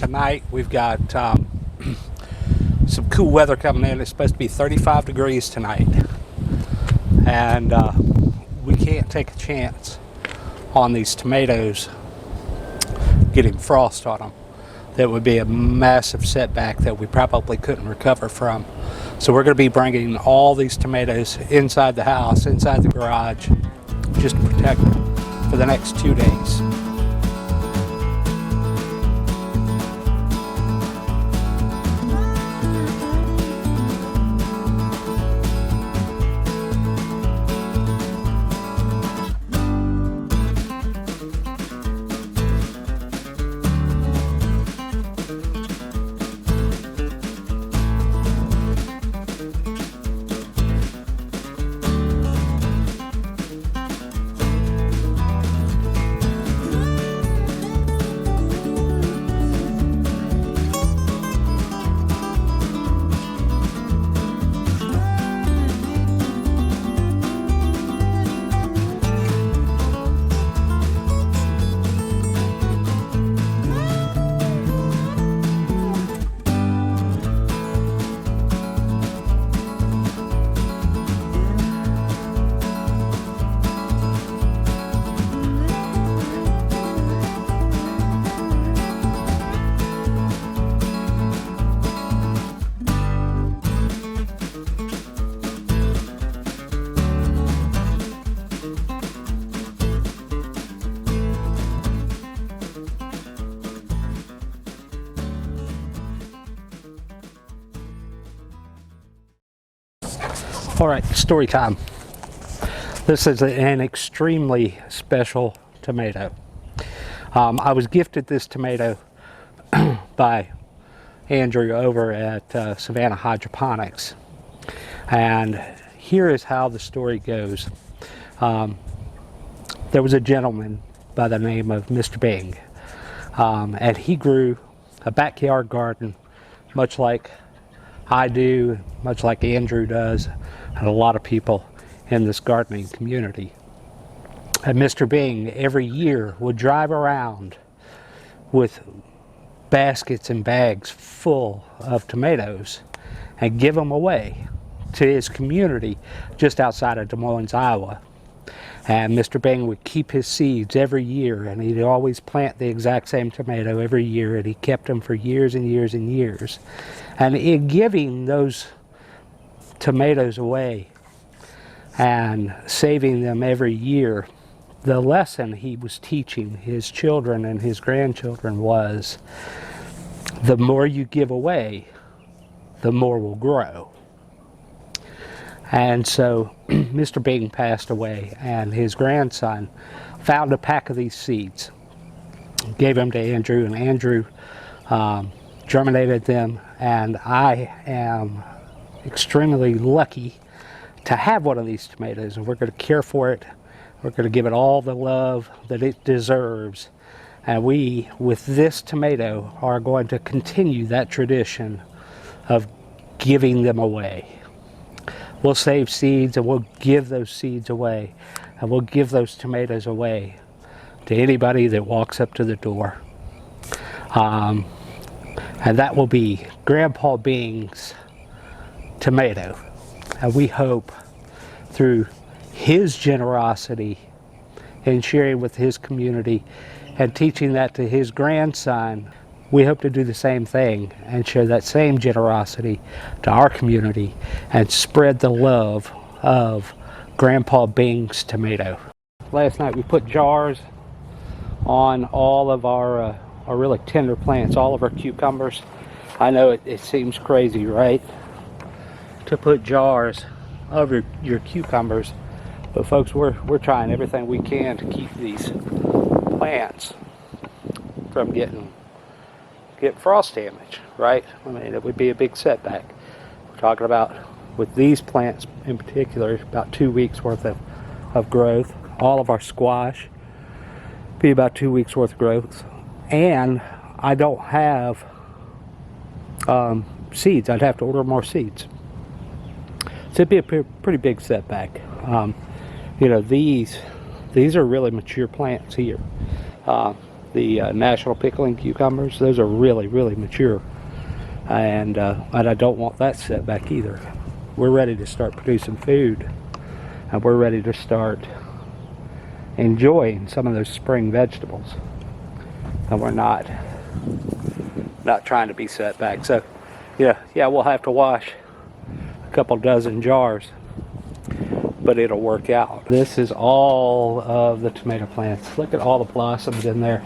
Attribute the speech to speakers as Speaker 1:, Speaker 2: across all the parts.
Speaker 1: tonight. We've got some cool weather coming in. It's supposed to be 35 degrees tonight, and we can't take a chance on these tomatoes getting frost on them. That would be a massive setback that we probably couldn't recover from. So we're going to be bringing all these tomatoes inside the house, inside the garage, just to protect them for the next 2 days. All right, story time. This is an extremely special tomato. I was gifted this tomato by Andrew over at Savannah Hydroponics. And here is how the story goes. There was a gentleman by the name of Mr. Bing, and he grew a backyard garden much like I do, much like Andrew does, and a lot of people in this gardening community. And Mr. Bing every year would drive around with baskets and bags full of tomatoes and give them away to his community just outside of Des Moines, Iowa. And Mr. Bing would keep his seeds every year, and he'd always plant the exact same tomato every year, and he kept them for years and years and years. And in giving those tomatoes away and saving them every year, the lesson he was teaching his children and his grandchildren was, the more you give away, the more will grow. And so Mr. Bing passed away, and his grandson found a pack of these seeds, gave them to Andrew, and Andrew germinated them, and I am extremely lucky to have one of these tomatoes, and we're going to care for it. We're going to give it all the love that it deserves, and we, with this tomato, are going to continue that tradition of giving them away. We'll save seeds, and we'll give those seeds away, and we'll give those tomatoes away to anybody that walks up to the door. And that will be Grandpa Bing's tomato. And we hope through his generosity in sharing with his community and teaching that to his grandson, we hope to do the same thing and share that same generosity to our community and spread the love of Grandpa Bing's tomato. Last night we put jars on all of our really tender plants, all of our cucumbers. I know it seems crazy, right? To put jars over your cucumbers, but folks, we're trying everything we can to keep these plants from get frost damage, right? I mean, it would be a big setback. We're talking about, with these plants in particular, about 2 weeks worth of growth. All of our squash be about 2 weeks worth of growth. And I don't have seeds. I'd have to order more seeds. So it'd be a pretty big setback. You know, these are really mature plants here. the national pickling cucumbers. Those are really, really mature, and I don't want that setback either. We're ready to start producing food, and we're ready to start enjoying some of those spring vegetables, and we're not trying to be set back. So yeah, we'll have to wash a couple dozen jars, but it'll work out. This is all of the tomato plants. Look at all the blossoms in there.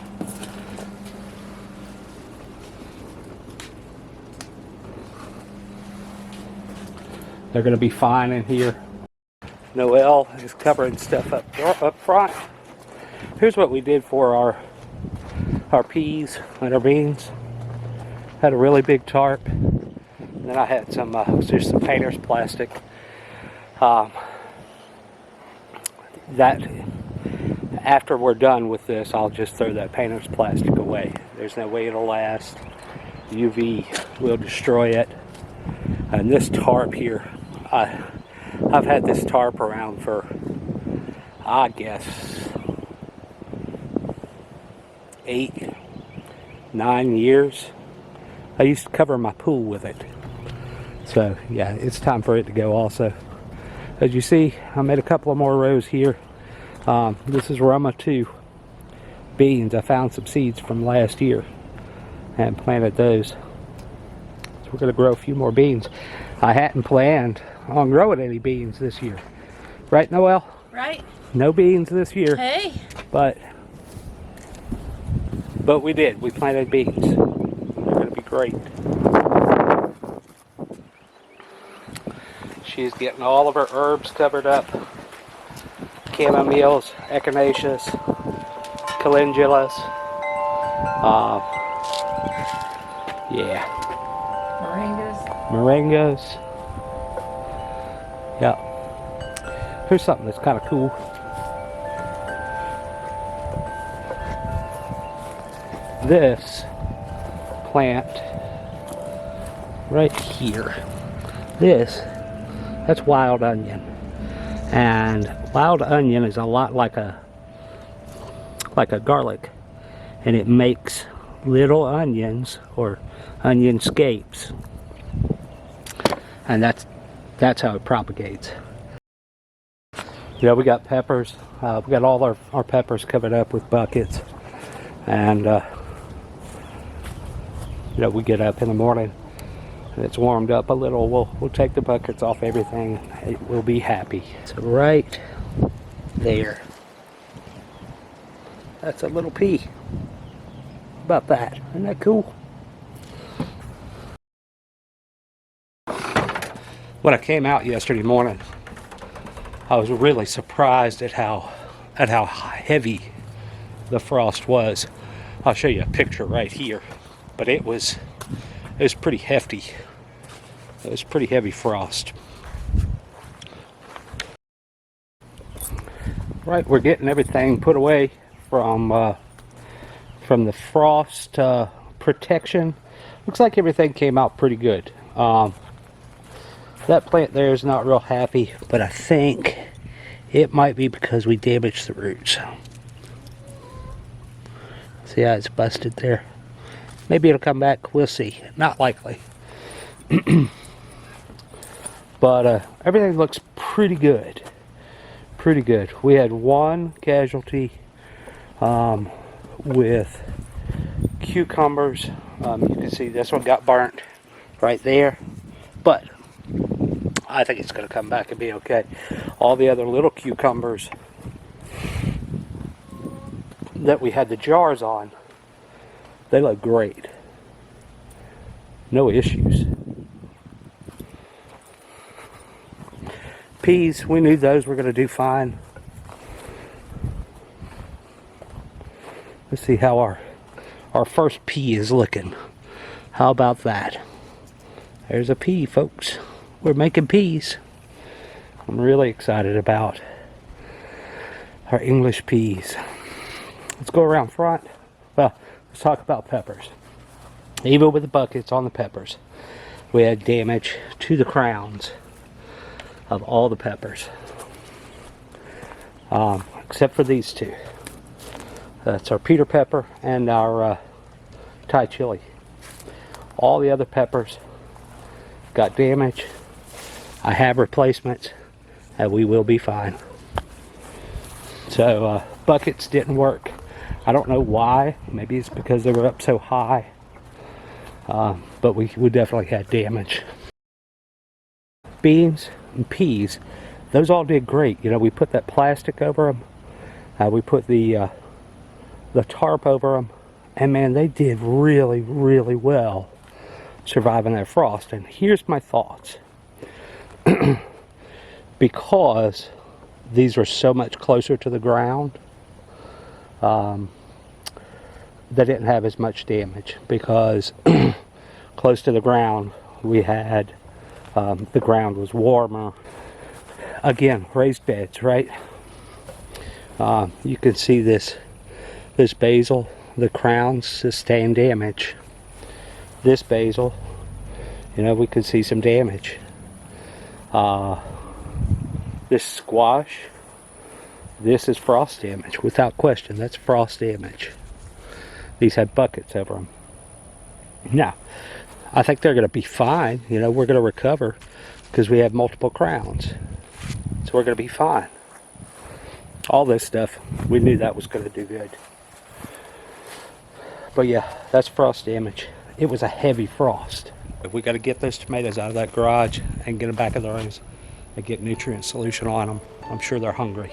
Speaker 1: They're going to be fine in here. Noelle is covering stuff up front. Here's what we did for our peas and our beans. Had a really big tarp. And then I had some just some painter's plastic. That after we're done with this, I'll just throw that painter's plastic away. There's no way it'll last. UV will destroy it. And this tarp here, I've had this tarp around for, I guess, 8, 9 years. I used to cover my pool with it. So yeah, it's time for it to go also. As you see, I made a couple of more rows here. This is Roma 2 beans. I found some seeds from last year and planted those. So we're going to grow a few more beans. I hadn't planned on growing any beans this year. Right, Noelle?
Speaker 2: Right.
Speaker 1: No beans this year.
Speaker 2: Hey.
Speaker 1: But we did. We planted beans. They're going to be great. She's getting all of her herbs covered up. Chamomiles, echinaceas, calendulas. Yeah. Moringas. Yeah. Here's something that's kind of cool. This plant right here. That's wild onion. And wild onion is a lot like a garlic. And it makes little onions or onion scapes. And that's how it propagates. You know, we got peppers. We got all our peppers covered up with buckets. And you know, we get up in the morning and it's warmed up a little. We'll take the buckets off everything. We'll be happy. So right there, that's a little pea. How about that? Isn't that cool? When I came out yesterday morning, I was really surprised at how heavy the frost was. I'll show you a picture right here, but it was pretty hefty. It was pretty heavy frost. Right, we're getting everything put away from the frost protection. Looks like everything came out pretty good. That plant there is not real happy, but I think it might be because we damaged the roots. See how it's busted there? Maybe it'll come back. We'll see. Not likely. But everything looks pretty good. Pretty good. We had one casualty with cucumbers. You can see this one got burnt right there. But I think it's going to come back and be okay. All the other little cucumbers that we had the jars on, they look great. No issues. Peas, we knew those were going to do fine. Let's see how our first pea is looking. How about that? There's a pea, folks. We're making peas. I'm really excited about our English peas. Let's go around front. Well, let's talk about peppers. Even with the buckets on the peppers, we had damage to the crowns of all the peppers. Except for these two. That's our Peter pepper and our Thai chili. All the other peppers got damage. I have replacements, and we will be fine. So buckets didn't work. I don't know why. Maybe it's because they were up so high. But we definitely had damage. Beans and peas, those all did great. You know, we put that plastic over them. We put the tarp over them. And man, they did really, really well surviving that frost. And here's my thoughts. Because these were so much closer to the ground, they didn't have as much damage. Because close to the ground, we had, the ground was warmer. Again, raised beds, right? You can see this basil, the crowns sustained damage. This basil, you know, we can see some damage. This squash, this is frost damage, without question. That's frost damage. These had buckets over them. Now, I think they're going to be fine. You know, we're going to recover because we have multiple crowns. So we're going to be fine. All this stuff, we knew that was going to do good. But yeah, that's frost damage. It was a heavy frost. We got to get those tomatoes out of that garage and get them back in the rooms and get nutrient solution on them. I'm sure they're hungry.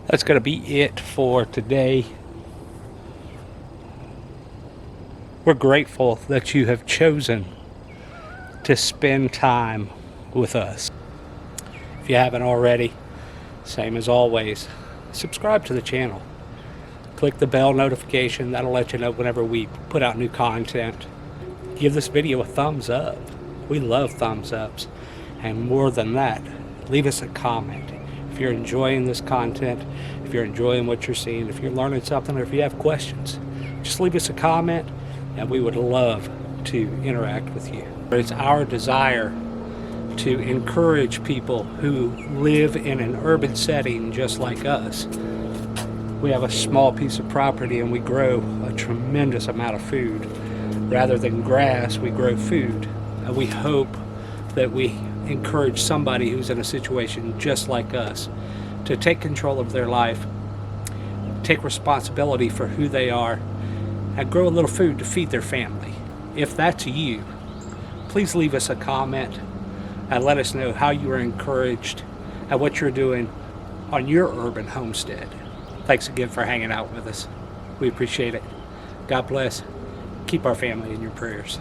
Speaker 1: That's going to be it for today. We're grateful that you have chosen to spend time with us. If you haven't already, same as always, subscribe to the channel. Click the bell notification. That'll let you know whenever we put out new content. Give this video a thumbs up. We love thumbs ups. And more than that, leave us a comment. If you're enjoying this content, if you're enjoying what you're seeing, if you're learning something, or if you have questions, just leave us a comment and we would love to interact with you. It's our desire to encourage people who live in an urban setting just like us. We have a small piece of property and we grow a tremendous amount of food. Rather than grass, we grow food. And we hope that we encourage somebody who's in a situation just like us to take control of their life, take responsibility for who they are, and grow a little food to feed their family. If that's you, please leave us a comment and let us know how you are encouraged and what you're doing on your urban homestead. Thanks again for hanging out with us. We appreciate it. God bless. Keep our family in your prayers.